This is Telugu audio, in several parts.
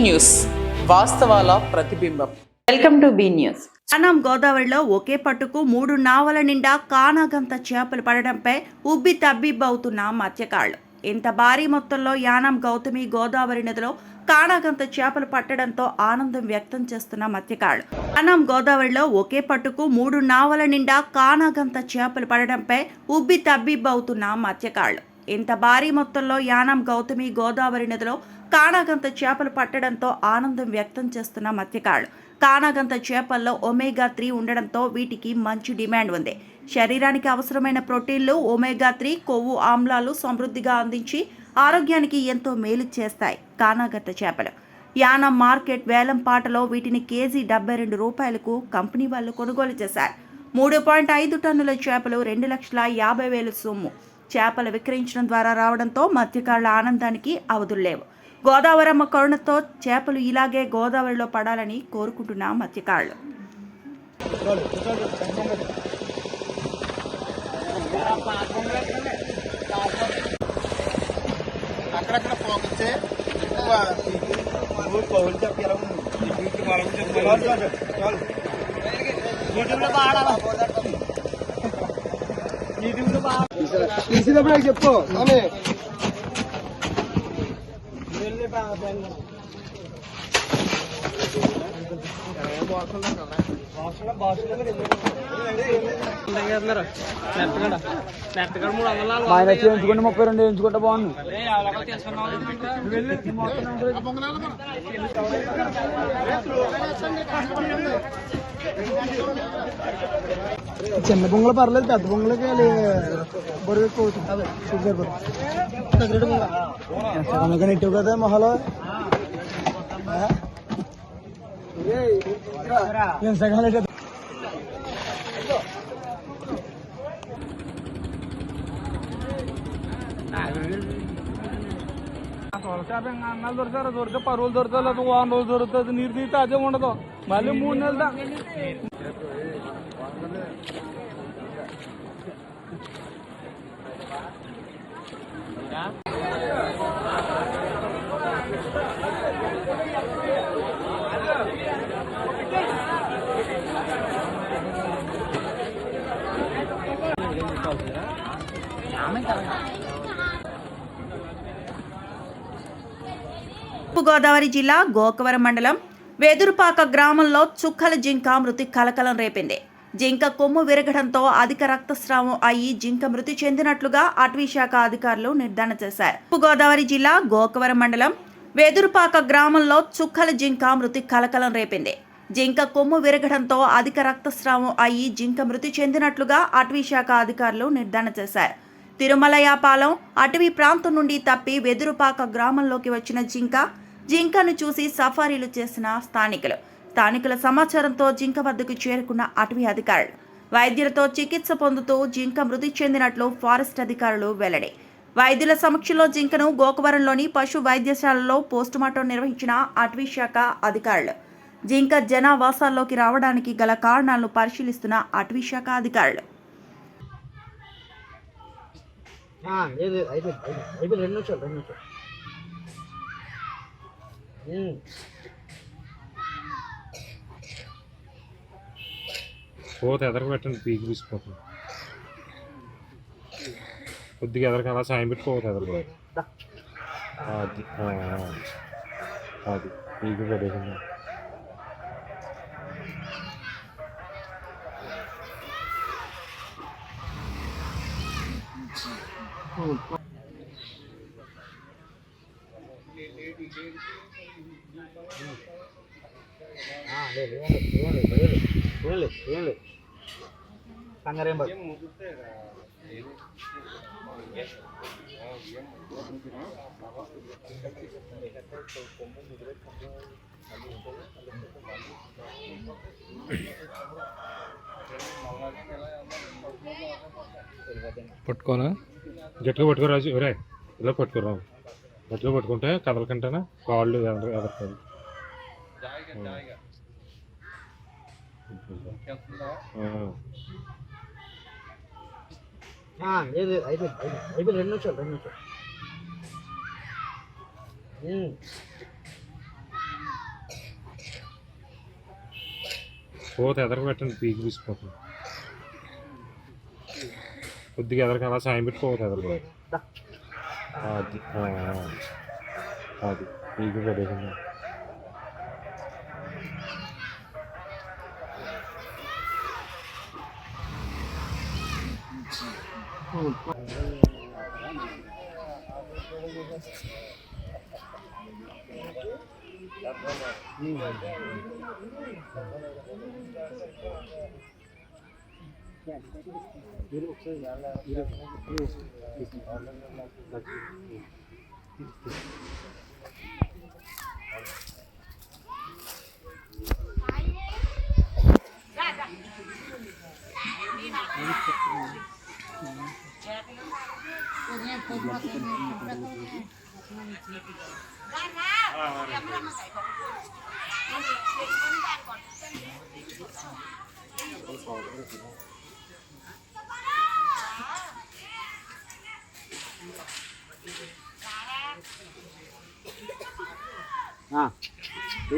న్యూస్, వాస్తవాల ప్రతిబింబం. Welcome to be news. Yanam గోదావరిలో ఒకే పట్టుకు 3 నావల నిండా కానాగంత చేపలు పడడంపై ఉబ్బి తబ్బిబ్బవుతున్న మత్స్యకారులు. ఇంత భారీ మొత్తంలో యానాం గౌతమి గోదావరి నదిలో కానాగంత చేపలు పట్టడంతో ఆనందం వ్యక్తం చేస్తున్న మత్స్యకారులు. యానాం గోదావరిలో ఒకే పట్టుకు 3 నావల నిండా కానాగంత చేపలు పడడంపై ఉబ్బి తబ్బిబ్బవుతున్న మత్స్యకారులు. ఇంత భారీ మొత్తంలో యానాం గౌతమి గోదావరి నదిలో కానాగంత చేపలు పట్టడంతో ఆనందం వ్యక్తం చేస్తున్న మత్స్యకారులు. కానాగంత చేపల్లో ఒమేగా-3 ఉండడంతో వీటికి మంచి డిమాండ్ ఉంది. శరీరానికి అవసరమైన ప్రోటీన్లు, ఒమేగా-3 కొవ్వు ఆమ్లాలు సమృద్ధిగా అందించి ఆరోగ్యానికి ఎంతో మేలు చేస్తాయి కానాగంత చేపలు. యానాం మార్కెట్ వేలం పాటలో వీటిని కేజీ 72 రూపాయలకు కంపెనీ వాళ్ళు కొనుగోలు చేశారు. 3.5 టన్నుల చేపలు 2,50,000 సొమ్ము చేపలు విక్రయించడం ద్వారా రావడంతో మత్స్యకారుల ఆనందానికి అవధుల్లేవు. గోదావరమ్మ కరుణతో చేపలు ఇలాగే గోదావరిలో పడాలని కోరుకుంటున్న మత్స్యకారులు. చెప్పు చేయించుకుంటే 32 వేయించుకుంటే బాగుంది. చిన్న బొంగలు పర్లేదు, పెద్ద బొంగలకి బరువు ఎక్కువ అవుతుంది. నెట్టు కదా మొహలో అన్నాలు దొరుకుతారు, దొరికితే పరువులు దొరుకుతా, లేదా వారం రోజులు దొరుకుతుంది. నీరు తీస్తే అదే ఉండదు. మళ్ళీ 3 నెలలు గోదావరి జిల్లా గోకవరం మండలం వెదురుపాక గ్రామంలో చుక్కల జింక మృతి కలకలం రేపింది. జింక కొమ్ము విరగడంతో అధిక రక్తస్రావం అయ్యి జింక మృతి చెందినట్లుగా అటవీశాఖ అధికారులు నిర్ధారణ చేశారు. గోదావరి జిల్లా గోకవరం మండలం వెదురుపాక గ్రామంలో చుక్కల జింక మృతి కలకలం రేపింది. జింక కొమ్ము విరగడంతో అధిక రక్తస్రావం అయ్యి జింక మృతి చెందినట్లుగా అటవీశాఖ అధికారులు నిర్ధారణ చేశారు. తిరుమలయాపాలెం అటవీ ప్రాంతం నుండి తప్పి వెదురుపాక గ్రామంలోకి వచ్చిన జింకను చూసి సఫారీలు చేసిన స్థానికుల సమాచారంతో జింక వద్దకు చేరుకున్న అటవీ అధికారులు వైద్యులతో చికిత్స పొందుతూ జింక మృతి చెందినట్లు ఫారెస్ట్ అధికారులు వెల్లడి. వైద్యుల సమక్షంలో జింకను గోకవరంలోని పశు వైద్యశాలలో పోస్టుమార్టం నిర్వహించిన అటవీశాఖ అధికారులు జింక జనావాసాల్లోకి రావడానికి గల కారణాలను పరిశీలిస్తున్న అటవీశాఖ అధికారులు. పోతే ఎదరకు పెట్టండి, పీకి తీసిపోతుంది. కొద్దిగా ఎదరికి అలా సాయం పెట్టుకోవద్దు. ఎదరకు అది పీకి పడేసింది. కంగారేం పట్టుకోనా గట్టిగా పట్టుకోరా ఒరే, ఇలా పట్టుకోరా. గట్టిగా పట్టుకుంటే కదలకంటేనే కాళ్ళు ఎదరకాదు. అయిపోయింది 2 నిమిషాలు. పోత ఎదరకు పెట్టండి పీకి తీసుకుపోతుంది కొద్దిగా ఎదరికి అలా సాయం పెట్టి పోత ఎదరకు అది అది పీకి పడేసింది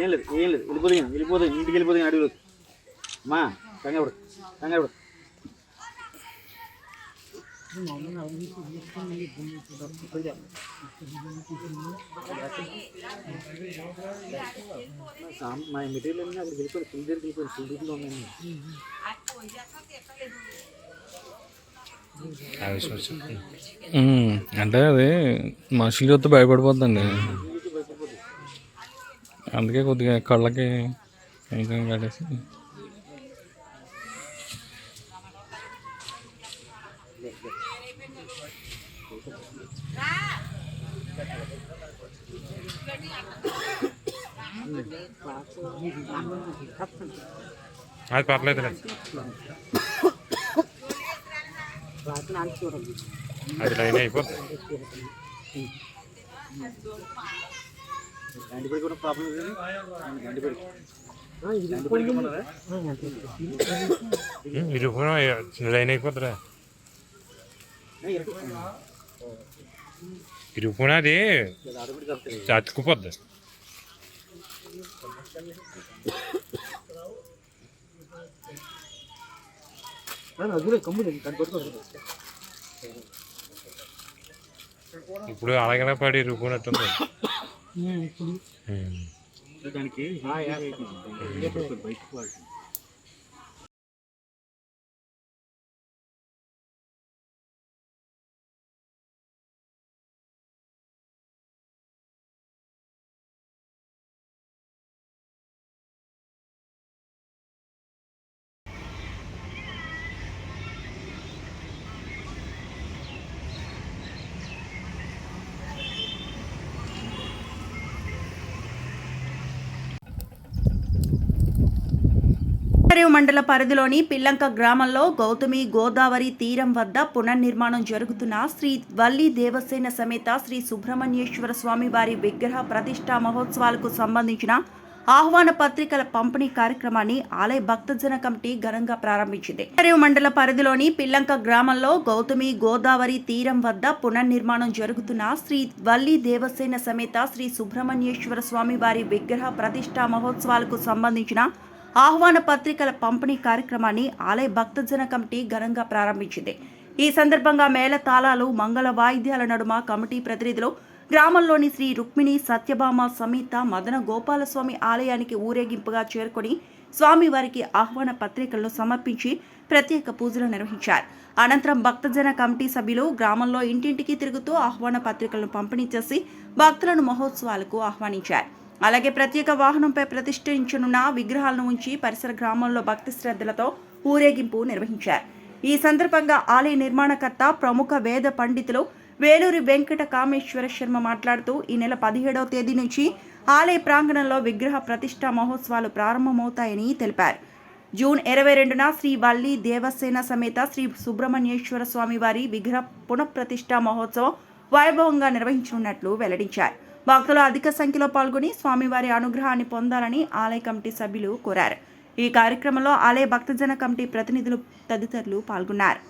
ఏం లేదు వెళ్ళిపోతుంది ఇంటికి వెళ్ళిపోతుంది అడుగులు అమ్మా కంగారు మా మెటీరియల్ అన్నీ అక్కడ వెళ్ళిపోయి ఫుల్ దగ్గరికి వెళ్ళిపోయి ఫుల్ డ్యూటీలో ఉన్నాయండి అంటే అది మనుషులు చూస్తే భయపడిపోద్దండి, అందుకే కొద్దిగా కళ్ళకి కొంచెం కట్టేసి అది పర్లేదు అది లైన్ అయిపోతుంది గండిపడి కూడా ప్రాబ్లం గండిపడి లైన్ అయిపోతుందా ఇరుపున అది అతుక్కుపోద్ది ఇప్పుడు అలాగనే పడి ఇరుపునట్టుంది దానికి బయటకు మండల పరిధిలోని పిల్లంక గ్రామంలో గౌతమి గోదావరి తీరం వద్ద పునర్నిర్మాణం జరుగుతున్న శ్రీ వల్లి దేవసేన సమేత శ్రీ సుబ్రహ్మణ్యేశ్వర స్వామి వారి విగ్రహ ప్రతిష్టా మహోత్సవాలకు సంబంధించిన ఆహ్వాన పత్రికల పంపిణీ కార్యక్రమాన్ని ఆలయ భక్తజన కమిటీ ఘనంగా ప్రారంభించింది. మండల పరిధిలోని పిల్లంక గ్రామంలో గౌతమి గోదావరి తీరం వద్ద పునర్నిర్మాణం జరుగుతున్న శ్రీ వల్లి దేవసేన సమేత శ్రీ సుబ్రహ్మణ్యేశ్వర స్వామి వారి విగ్రహ ప్రతిష్టా మహోత్సవాలకు సంబంధించిన ఆహ్వాన పత్రికల పంపిణీ కార్యక్రమాన్ని ఆలయ భక్తజన కమిటీ ఘనంగా ప్రారంభించింది. ఈ సందర్భంగా మేళ తాళాలు మంగళ వాయిద్యాల నడుమ కమిటీ ప్రతినిధులు గ్రామంలోని శ్రీ రుక్మిణి సత్యభామ సమేత మదన గోపాలస్వామి ఆలయానికి ఊరేగింపుగా చేరుకొని స్వామివారికి ఆహ్వాన పత్రికలను సమర్పించి ప్రత్యేక పూజలు నిర్వహించారు. అనంతరం భక్తజన కమిటీ సభ్యులు గ్రామంలో ఇంటింటికి తిరుగుతూ ఆహ్వాన పత్రికలను పంపిణీ చేసి భక్తులను మహోత్సవాలకు ఆహ్వానించారు. అలాగే ప్రత్యేక వాహనంపై ప్రతిష్ఠించనున్న విగ్రహాలను ఉంచి పరిసర గ్రామంలో భక్తి శ్రద్ధలతో ఊరేగింపు నిర్వహించారు. ఈ సందర్భంగా ఆలయ నిర్మాణకర్త ప్రముఖ వేద పండితులు వేలూరి వెంకట కామేశ్వర శర్మ మాట్లాడుతూ ఈ నెల 17వ తేదీ నుంచి ఆలయ ప్రాంగణంలో విగ్రహ ప్రతిష్టా మహోత్సవాలు ప్రారంభమవుతాయని తెలిపారు. జూన్ 22న శ్రీ వల్లి దేవసేన సమేత శ్రీ సుబ్రహ్మణ్యేశ్వర స్వామి వారి విగ్రహ పునఃప్రతిష్టా మహోత్సవం వైభవంగా నిర్వహించనున్నట్లు వెల్లడించారు. భక్తులు అధిక సంఖ్యలో పాల్గొని స్వామివారి అనుగ్రహాన్ని పొందాలని ఆలయ కమిటీ సభ్యులు కోరారు. ఈ కార్యక్రమంలో ఆలయ భక్తజన కమిటీ ప్రతినిధులు తదితరులు పాల్గొన్నారు.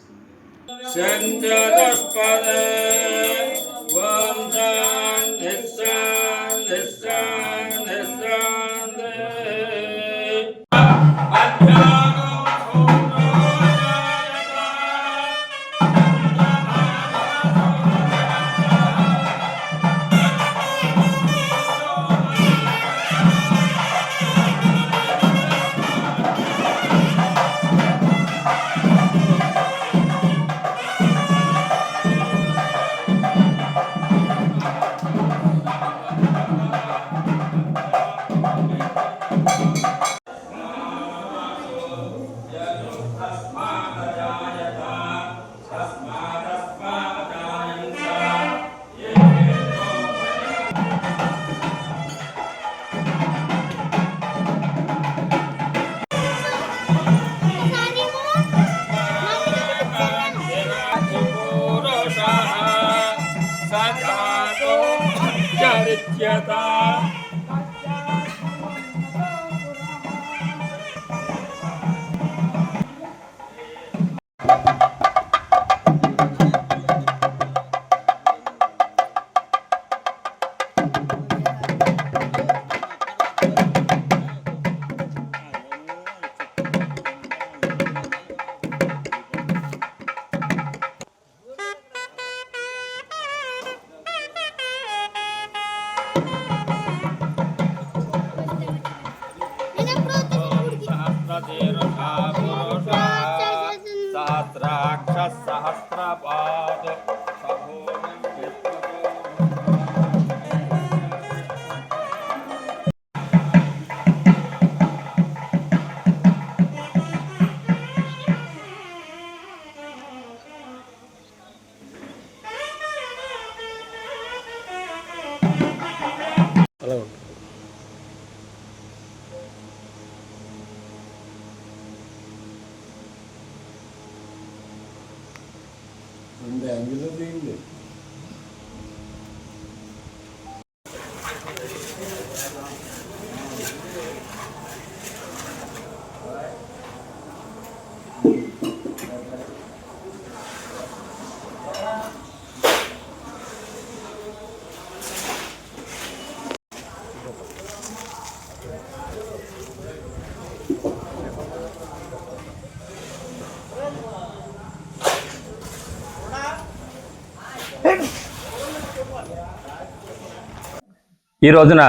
ఈ రోజున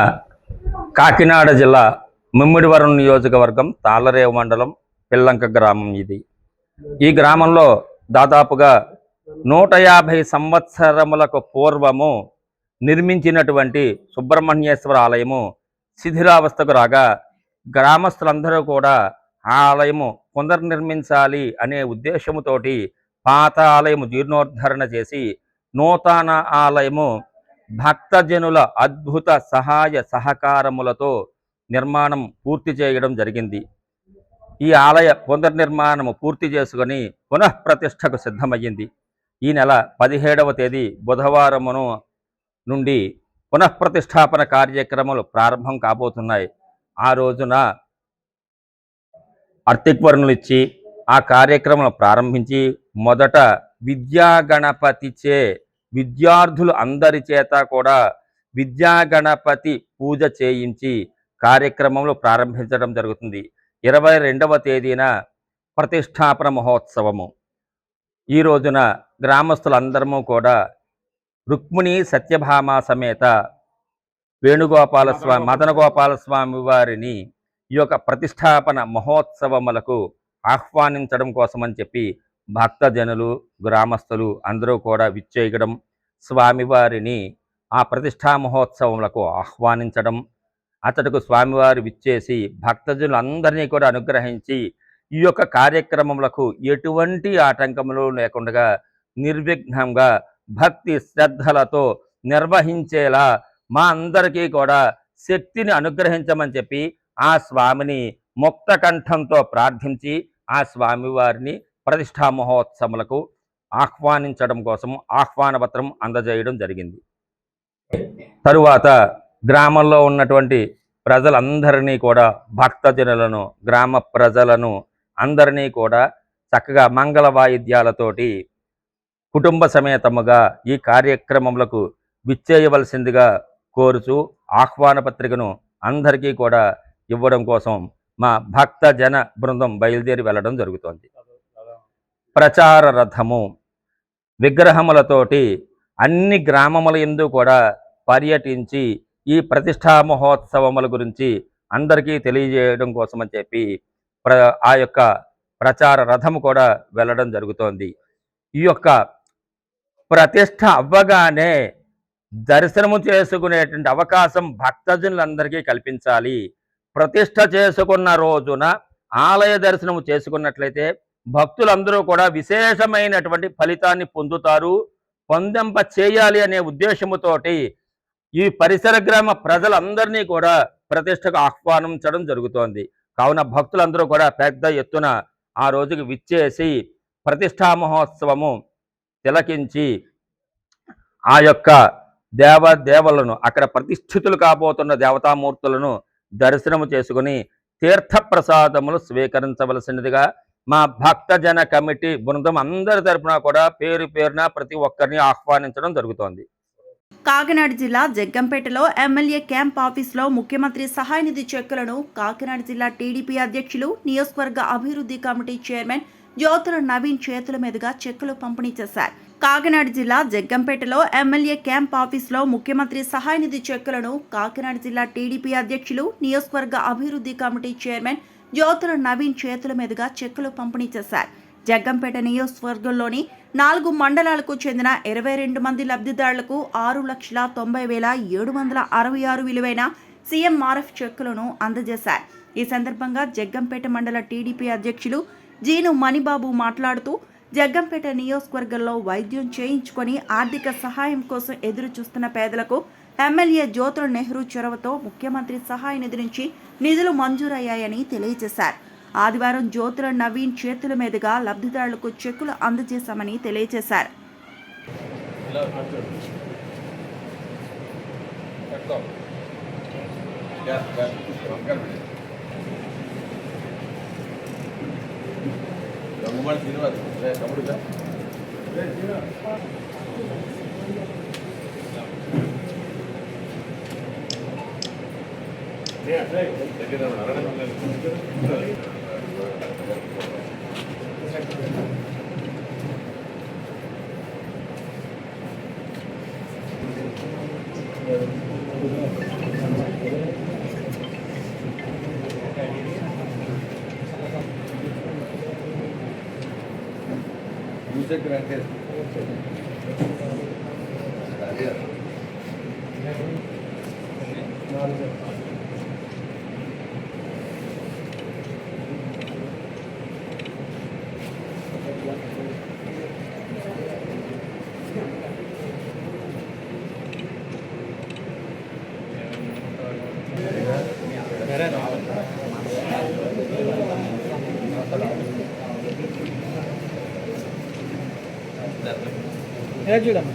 కాకినాడ జిల్లా ముమ్మిడివరం నియోజకవర్గం తాళ్ళరేవు మండలం పిల్లంక గ్రామం ఇది. ఈ గ్రామంలో దాదాపుగా 150 సంవత్సరములకు పూర్వము నిర్మించినటువంటి సుబ్రహ్మణ్యేశ్వర ఆలయము శిథిలావస్థకు రాగా గ్రామస్తులందరూ కూడా ఆ ఆలయము పునర్నిర్మించాలి అనే ఉద్దేశముతోటి పాత ఆలయము జీర్ణోద్ధరణ చేసి నూతన ఆలయము భక్తజనుల అద్భుత సహాయ సహకారములతో నిర్మాణం పూర్తి చేయడం జరిగింది. ఈ ఆలయ పునర్నిర్మాణము పూర్తి చేసుకొని పునఃప్రతిష్టకు సిద్ధమయ్యింది. ఈ నెల 17వ తేదీ బుధవారమును నుండి పునఃప్రతిష్టాపన కార్యక్రమాలు ప్రారంభం కాబోతున్నాయి. ఆ రోజున అర్తిక్వర్ణులు ఇచ్చి ఆ కార్యక్రమం ప్రారంభించి మొదట విద్యాగణపతిచే విద్యార్థులు అందరి చేత కూడా విద్యాగణపతి పూజ చేయించి కార్యక్రమంలో ప్రారంభించడం జరుగుతుంది. 22వ తేదీన ప్రతిష్టాపన మహోత్సవము. ఈ రోజున గ్రామస్తులందరము కూడా రుక్మిణి సత్యభామ సమేత వేణుగోపాలస్వామి మదనగోపాలస్వామి వారిని ఈ యొక్క ప్రతిష్టాపన మహోత్సవములకు ఆహ్వానించడం కోసమని చెప్పి భక్తజనులు గ్రామస్తులు అందరూ కూడా విచ్చేయడం, స్వామివారిని ఆ ప్రతిష్టా మహోత్సవములకు ఆహ్వానించడం, అతడుకు స్వామివారు విచ్చేసి భక్తజనులందరినీ కూడా అనుగ్రహించి ఈ యొక్క కార్యక్రమములకు ఎటువంటి ఆటంకములు లేకుండా నిర్విఘ్నంగా భక్తి శ్రద్ధలతో నిర్వహించేలా మా అందరికీ కూడా శక్తిని అనుగ్రహించమని చెప్పి ఆ స్వామిని ముక్త కంఠంతో ప్రార్థించి ఆ స్వామివారిని ప్రతిష్టా మహోత్సవములకు ఆహ్వానించడం కోసం ఆహ్వాన పత్రం అందజేయడం జరిగింది. తరువాత గ్రామంలో ఉన్నటువంటి ప్రజలందరినీ కూడా భక్తజనులను గ్రామ ప్రజలను అందరినీ కూడా చక్కగా మంగళ వాయిద్యాలతోటి కుటుంబ సమేతముగా ఈ కార్యక్రమములకు విచ్చేయవలసిందిగా కోరుచూ ఆహ్వాన పత్రికను అందరికీ కూడా ఇవ్వడం కోసం మా భక్త జన బృందం బయలుదేరి వెళ్ళడం జరుగుతోంది. ప్రచార రథము విగ్రహములతోటి అన్ని గ్రామముల యందు కూడా పర్యటించి ఈ ప్రతిష్టా మహోత్సవముల గురించి అందరికీ తెలియజేయడం కోసమని చెప్పి ఆ యొక్క ప్రచార రథము కూడా వెళ్ళడం జరుగుతోంది. ఈ యొక్క ప్రతిష్ట అవ్వగానే దర్శనము చేసుకునేటువంటి అవకాశం భక్తజనులందరికీ కల్పించాలి. ప్రతిష్ట చేసుకున్న రోజున ఆలయ దర్శనము చేసుకున్నట్లయితే భక్తులందరూ కూడా విశేషమైనటువంటి ఫలితాన్ని పొందుతారు. పొందింప చేయాలి అనే ఉద్దేశముతోటి ఈ పరిసర గ్రామ ప్రజలందరినీ కూడా ప్రతిష్టకు ఆహ్వానించడం జరుగుతోంది. కావున భక్తులందరూ కూడా పెద్ద ఎత్తున ఆ రోజుకి విచ్చేసి ప్రతిష్టా మహోత్సవము తిలకించి ఆ యొక్క దేవదేవులను అక్కడ ప్రతిష్ఠితులు కాబోతున్న దేవతామూర్తులను దర్శనము చేసుకుని తీర్థప్రసాదములు స్వీకరించవలసినదిగా మా భక్తజన కమిటీ బృందం అందరి తరపున కూడా పేరు పేరున ప్రతి ఒక్కరిని ఆహ్వానించడం జరుగుతోంది. కాకినాడ జిల్లా జగ్గంపేటలో ఎమ్మెల్యే క్యాంప్ ఆఫీసులో ముఖ్యమంత్రి సహాయ నిధి చెక్కులను కాకినాడ జిల్లా టీడీపీ అధ్యక్షులు, నియోజకవర్గ అభివృద్ధి కమిటీ చైర్మన్ జ్యోతుల నవీన్ చేతుల మీదుగా చెక్కులు పంపిణీ చేశారు. కాకినాడ జిల్లా జగ్గంపేటలో ఎమ్మెల్యే క్యాంప్ ఆఫీసులో ముఖ్యమంత్రి సహాయ నిధి చెక్కులను కాకినాడ జిల్లా టీడీపీ అధ్యక్షులు, నియోజకవర్గ అభివృద్ధి కమిటీ చైర్మన్ జ్యోతుల నవీన్ చేతుల మీదుగా చెక్కులు పంపిణీ చేశారు. జగ్గంపేట నియోజకవర్గంలోని 4 మండలాలకు చెందిన 22 మంది లబ్ధిదారులకు 6,90,766 విలువైన సీఎంఆర్ఎఫ్ చెక్కులను అందజేశారు. ఈ సందర్భంగా జగ్గంపేట మండల టీడీపీ అధ్యక్షులు జీను మణిబాబు మాట్లాడుతూ జగ్గంపేట నియోజకవర్గంలో వైద్యం చేయించుకొని ఆర్థిక సహాయం కోసం ఎదురు చూస్తున్న పేదలకు ఎమ్మెల్యే జ్యోతుల నెహ్రూ చొరవతో ముఖ్యమంత్రి సహాయ నిధి నుంచి నిధులు మంజూరయ్యాయని తెలియజేశారు. ఆదివారం జ్యోతుల నవీన్ చేతుల మీదుగా లబ్ధిదారులకు చెక్కులు అందజేశామని తెలియజేశారు. చూడమ్మా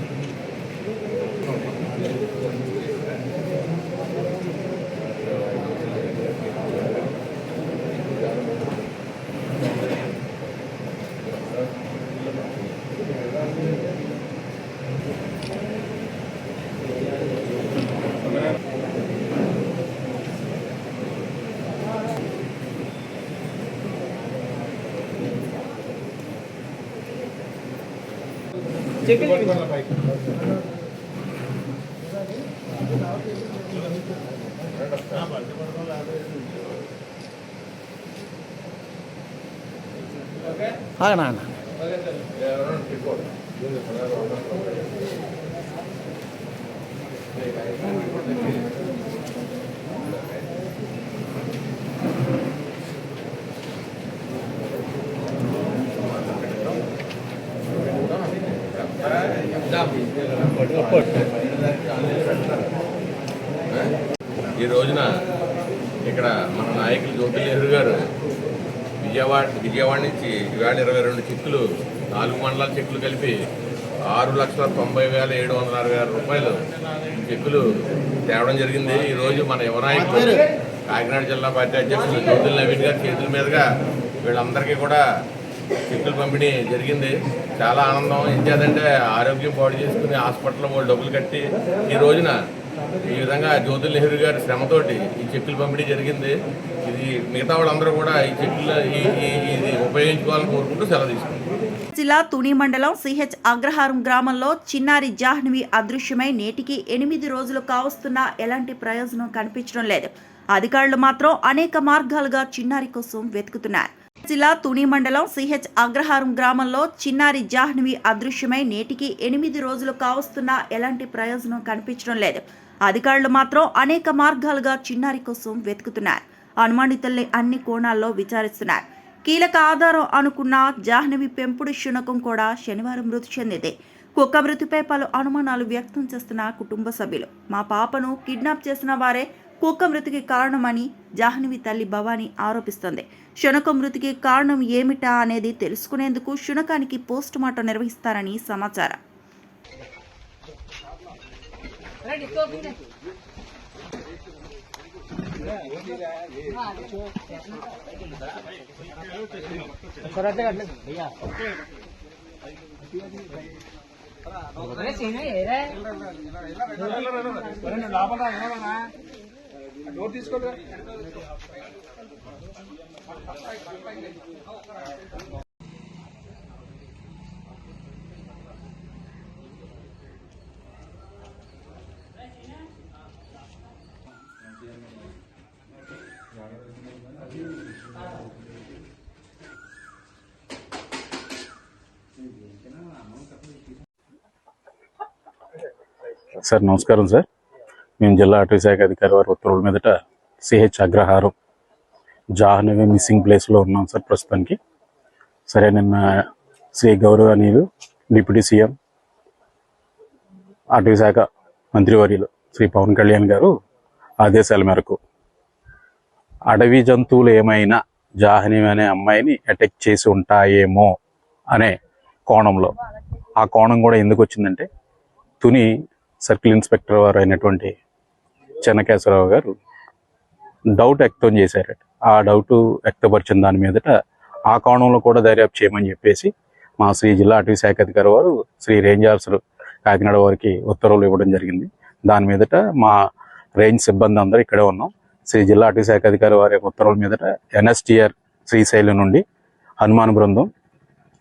నాన్న ఈ రోజున ఇక్కడ మన నాయకులు జ్యోతుల నెహ్రూ గారు విజయవాడ నుంచి ఇవాళ 22 చెక్కులు 4 మండలాల చెక్కులు కలిపి 6,90,766 రూపాయలు చెక్కులు తేవడం జరిగింది. ఈరోజు మన యువ నాయకులు కాకినాడ జిల్లా పార్టీ అధ్యక్షులు జ్యోతుల నవీన్ గారి చేతుల మీదుగా వీళ్ళందరికీ కూడా చెక్కులు పంపిణీ జరిగింది. చాలా ఆనందం. ఏం చేద్దంటే ఆరోగ్యం పాడు చేసుకుని హాస్పిటల్లో వాళ్ళు డబ్బులు కట్టి ఈ రోజున ఈ విధంగా జ్యోతుల్ నెహ్రూ గారి శ్రమతోటి ఈ చెక్కులు పంపిణీ జరిగింది. ఇది మిగతా వాళ్ళందరూ కూడా ఈ చెక్కులు ఇది ఉపయోగించుకోవాలని కోరుకుంటూ సెలవు తీసుకుంటాం. జిల్లా తుని మండలం సిహెచ్ అగ్రహారం గ్రామంలో చిన్నారి జాహ్నవి అదృశ్యమై నేటికి 8 రోజులు కావస్తున్నా ఎలాంటి ప్రయోజనం కనిపించడం లేదు. అధికారులు మాత్రం అనేక మార్గాలుగా చిన్నారి కోసం వెతుకుతున్నారు. జిల్లా తుని మండలం సిహెచ్ అగ్రహారం గ్రామంలో చిన్నారి జాహ్నవి అదృశ్యమై నేటికి 8 రోజులు కావస్తున్నా ఎలాంటి ప్రయోజనం కనిపించడం లేదు. అధికారులు మాత్రం అనేక మార్గాలుగా చిన్నారి కోసం వెతుకుతున్నారు. అనుమానితుల్ని అన్ని కోణాల్లో విచారిస్తున్నారు. కీలక ఆధారం అనుకున్న జాహ్నవి పెంపుడు శునకం కూడా శనివారం మృతి చెందింది. కుక్క మృతిపై పలు అనుమానాలు వ్యక్తం చేస్తున్న కుటుంబ సభ్యులు, మా పాపను కిడ్నాప్ చేసిన వారే కుక్క మృతికి కారణమని జాహ్నవి తల్లి భవానీ ఆరోపిస్తోంది. శునకం మృతికి కారణం ఏమిటా అనేది తెలుసుకునేందుకు శునకానికి పోస్ట్ మార్టం నిర్వహిస్తారని సమాచారం. సార్ నమస్కారం సార్. మేము జిల్లా అటవీ శాఖ అధికారి వారి ఉత్తర్వుల మీదట సిహెచ్ అగ్రహారం జాహ్నవి మిస్సింగ్ ప్లేస్లో ఉన్నాం సార్ ప్రస్తుతానికి. సరే, నిన్న శ్రీ గౌరవనీయులు డిప్యూటీ సీఎం అటవీ శాఖ మంత్రివర్యులు శ్రీ పవన్ కళ్యాణ్ గారు ఆదేశాల మేరకు అడవి జంతువులు ఏమైనా జాహ్నవి అనే అమ్మాయిని అటాక్ చేసి ఉంటాయేమో అనే కోణంలో, ఆ కోణం కూడా ఎందుకు వచ్చిందంటే తుని సర్కిల్ ఇన్స్పెక్టర్ వారు అయినటువంటి చెన్నకేశ్వరరావు గారు డౌట్ వ్యక్తం చేశారట. ఆ డౌట్ వ్యక్తపరిచిన దాని మీదట ఆ కోణంలో కూడా దర్యాప్తు చేయమని చెప్పేసి మా శ్రీ జిల్లా అటవీ శాఖ అధికారి వారు శ్రీ రేంజర్స్ కాకినాడ వారికి ఉత్తర్వులు ఇవ్వడం జరిగింది. దాని మీదట మా రేంజ్ సిబ్బంది అందరూ ఇక్కడే ఉన్నాం. శ్రీ జిల్లా అటవీ శాఖ అధికారి వారి ఉత్తర్వుల మీదట NSTR శ్రీశైలం నుండి హనుమాన్ బృందం,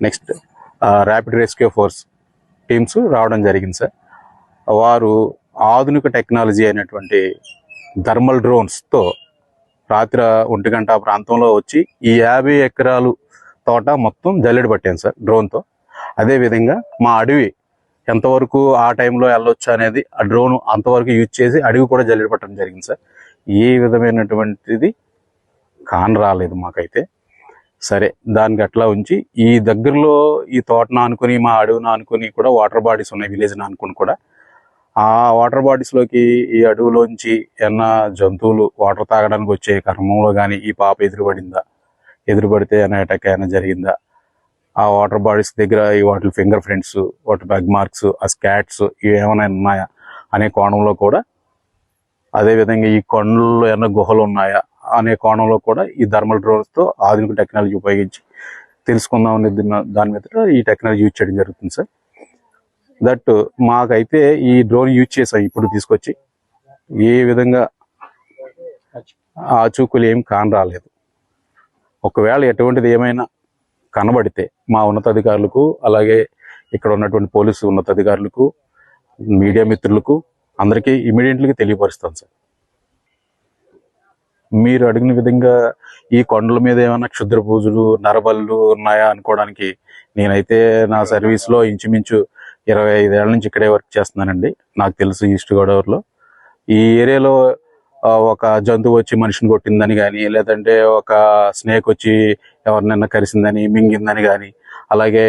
next rapid rescue force teams రావడం జరిగింది సార్. వారు ఆధునిక టెక్నాలజీ అయినటువంటి థర్మల్ డ్రోన్స్తో రాత్రి 1 గంట ప్రాంతంలో వచ్చి ఈ 50 ఎకరాలు తోట మొత్తం జల్లెడ పట్టాను సార్ డ్రోన్తో. అదేవిధంగా మా అడవి ఎంతవరకు ఆ టైంలో వెళ్ళొచ్చు అనేది ఆ డ్రోన్ అంతవరకు యూజ్ చేసి అడవి కూడా జల్లెడ పట్టడం జరిగింది సార్. ఏ విధమైనటువంటిది కాన్ రాలేదు మాకైతే. సరే, దానికి అట్లా ఉంచి ఈ దగ్గరలో ఈ తోటను ఆనుకుని మా అడవిని ఆనుకుని కూడా వాటర్ బాడీస్ ఉన్నాయి, విలేజ్ని ఆనుకుని కూడా. ఆ వాటర్ బాడీస్లోకి ఈ అడవిలోంచి ఏమన్నా జంతువులు వాటర్ తాగడానికి వచ్చే క్రమంలో కానీ ఈ పాప ఎదురుపడితే ఏమైనా అటాక్ అయినా జరిగిందా, ఆ వాటర్ బాడీస్ దగ్గర ఈ వాటి ఫింగర్ ప్రింట్స్, వాటి బ్యాగ్ మార్క్స్, ఆ స్కాట్స్ ఇవి ఏమైనా ఉన్నాయా అనే కోణంలో కూడా, అదేవిధంగా ఈ కొండల్లో ఏమైనా గుహలు ఉన్నాయా అనే కోణంలో కూడా ఈ థర్మల్ డ్రోన్స్తో ఆధునిక టెక్నాలజీ ఉపయోగించి తెలుసుకుందాం అనేది దాని మీద ఈ టెక్నాలజీ యూజ్ చేయడం జరుగుతుంది సార్. దట్ మాకైతే ఈ డ్రోన్ యూజ్ చేసాం ఇప్పుడు తీసుకొచ్చి, ఏ విధంగా ఆచూకులు ఏం కాని రాలేదు. ఒకవేళ ఎటువంటిది ఏమైనా కనబడితే మా ఉన్నతాధికారులకు, అలాగే ఇక్కడ ఉన్నటువంటి పోలీసు ఉన్నతాధికారులకు, మీడియా మిత్రులకు అందరికీ ఇమీడియట్లీగా తెలియపరుస్తాను సార్. మీరు అడిగిన విధంగా ఈ కొండల మీద ఏమైనా క్షుద్ర పూజలు, నరబళ్ళు ఉన్నాయా అనుకోవడానికి నేనైతే నా సర్వీస్లో ఇంచుమించు 25 ఏళ్ల నుంచి ఇక్కడే వర్క్ చేస్తున్నానండి. నాకు తెలుసు ఈస్ట్ గోదావరిలో ఈ ఏరియాలో ఒక జంతువు వచ్చి మనిషిని కొట్టిందని కానీ, లేదంటే ఒక స్నేక్ వచ్చి ఎవరినైనా కరిసిందని, మింగిందని కానీ, అలాగే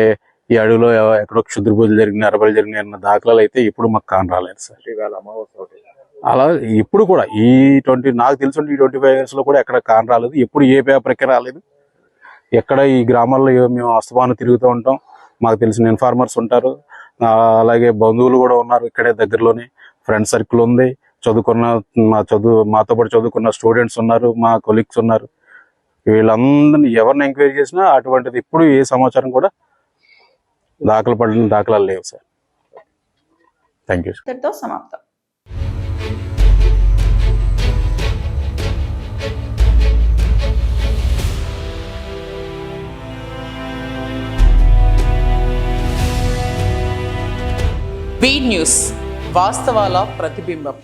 ఈ అడవిలో ఎక్కడో క్షుద్ర పూజలు జరిగిన, నరబలి జరిగిన అన్న దాఖలాలు అయితే ఇప్పుడు మాకు కాని రాలేదు సార్. అలా ఇప్పుడు కూడా నాకు తెలిసి ఈ 25 yearsలో కూడా ఎక్కడ కాని రాలేదు. ఎప్పుడు ఏ పేపర్కి రాలేదు. ఎక్కడ ఈ గ్రామాల్లో మేము అస్తమానం తిరుగుతూ ఉంటాం. మాకు తెలిసిన ఇన్ఫార్మర్స్ ఉంటారు, అలాగే బంధువులు కూడా ఉన్నారు ఇక్కడే దగ్గరలోనే. ఫ్రెండ్ సర్కిల్ ఉంది, మాతో పాటు చదువుకున్న స్టూడెంట్స్ ఉన్నారు, మా కొలీగ్స్ ఉన్నారు. వీళ్ళందరినీ ఎవరిని ఎంక్వైరీ చేసినా అటువంటిది ఇప్పుడు ఏ సమాచారం కూడా దాఖలాలు లేవు సార్. Thank you. సమాప్తం. వి న్యూస్ వాస్తవాల ప్రతిబింబం.